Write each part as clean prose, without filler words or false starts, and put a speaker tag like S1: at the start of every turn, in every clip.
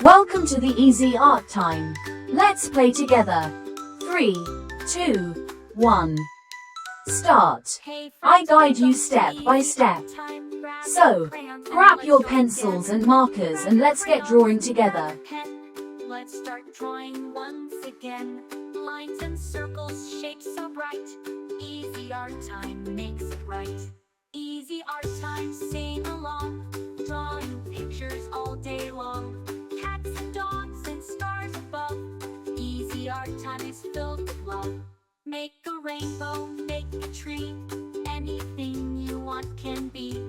S1: Welcome to the Easy Art Time. Let's play together. 3, 2, 1. Start. I guide you step by step. So, grab your pencils and markers and let's get drawing together.
S2: Let's start drawing once again. Lines and circles, shapes so bright. Easy art time makes it right. Easy art time, sing along. Drawing pictures all day long. Cats and dogs and stars above. Easy art time is filled with love. Make a rainbow, make a tree. Anything you want can be.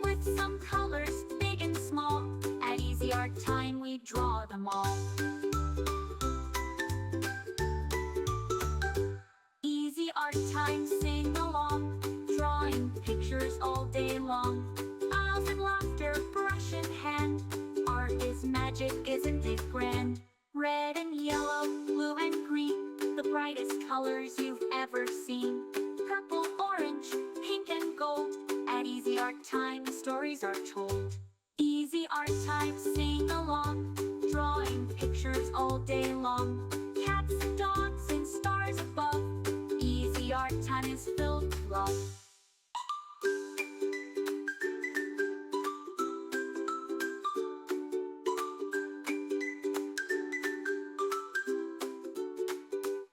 S2: With some colors, big and small. At Easy Art Time we draw them all. Easy Art Time, sing along. Drawing pictures all day long. Smiles and laughter, brush in hand. Art is magic, isn't it grand? Red and yellow, blue and green, the brightest colors you've ever seen. Purple, orange, pink and gold. At Easy Art Time the stories are told. Easy Art Time, sing along. Drawing pictures all day long. Cats and dogs and stars above. Easy Art Time is filled with love.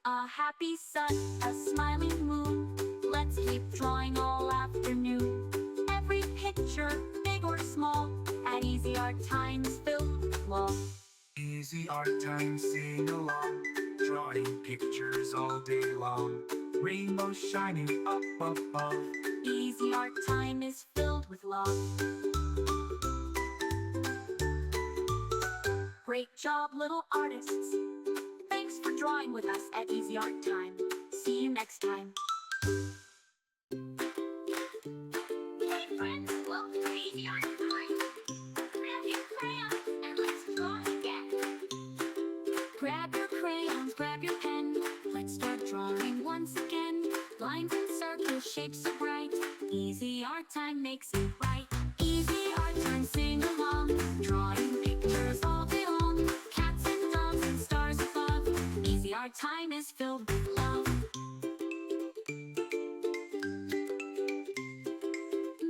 S2: A happy sun, a smiling moon. Let's keep drawing all afternoon. Every picture, big or small, at Easy Art Time is filled with love.
S3: Easy Art Time, sing along. Drawing pictures all day long. Rainbows shining up above.
S2: Easy Art Time is filled with love. Great job, little artists. Thanks for drawing with us at Easy Art Time. See you next time. Hey friends, welcome to Easy Art Time. Grab your crayons and let's draw again. Grab your crayons, grab your pen. Let's start drawing once again. Lines and circles, shapes so bright. Easy Art Time makes it right. Easy Art Time, sing along. Drawing pictures all day long. Cats and dogs and stars above. Easy Art Time is filled with love.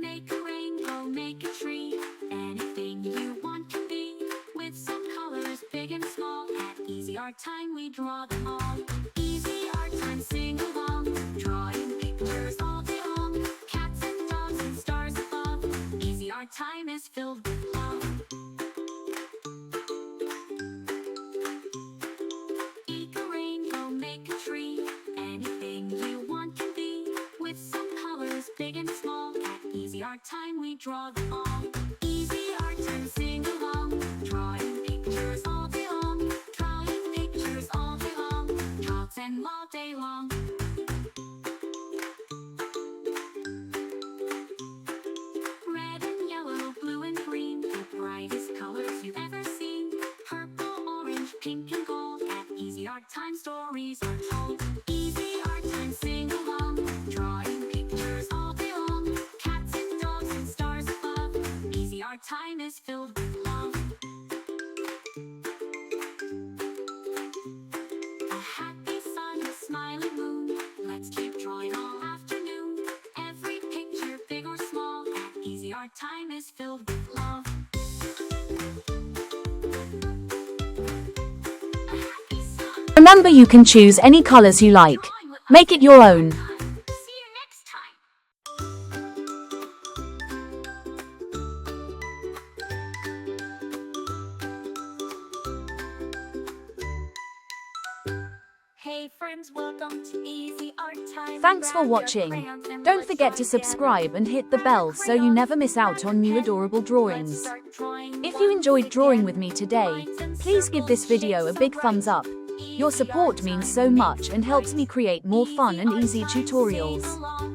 S2: Make a rainbow, make a tree. Anything you want can be. With some colors, big and small. At Easy Art Time we draw them all. Easy Art Time, sing along. Drawing pictures all day long. Cats and dogs and stars above. Easy Art Time is filled with love. Make a rainbow, make a tree. Anything you want can be. With some colors, big and small. At Easy Art Time we draw them all. Easy Art Time, sing along. Drawing pictures all day long. Drawing pictures all day long. Draws them all day long. Red and yellow, blue and green, the brightest colors you've ever seen. Purple, orange, pink and gold. At Easy Art Time stories are told. Easy Art Time, sing along. Drawing pictures all day long. Cats and dogs and stars above. Easy Art Time is filled with love. A happy sun, a smiling moon. Let's keep drawing all afternoon. Every picture, big or small, at Easy Art Time is filled with love. A happy sun.
S1: Remember, you can choose any colors you like. Make it your own.
S2: See you next time. Hey friends, welcome to Easy Art Time.
S1: Thanks for
S2: Grab your
S1: watching.
S2: crayons and
S1: Don't
S2: let's
S1: forget
S2: draw
S1: to
S2: again.
S1: subscribe and hit the
S2: Grab
S1: bell
S2: your
S1: so you
S2: crayons,
S1: never miss out
S2: grab
S1: on new
S2: your
S1: adorable
S2: pen.
S1: drawings.
S2: Let's start drawing
S1: If you
S2: once
S1: enjoyed drawing
S2: again.
S1: with me today,
S2: Lines and
S1: please give this
S2: circles,
S1: video a
S2: shapes so
S1: big
S2: bright.
S1: thumbs up. Your
S2: Easy
S1: support
S2: Art
S1: means
S2: Time
S1: so
S2: makes
S1: much
S2: it
S1: and helps
S2: right.
S1: me create more fun and
S2: Art
S1: easy
S2: Time, sing
S1: tutorials.
S2: along.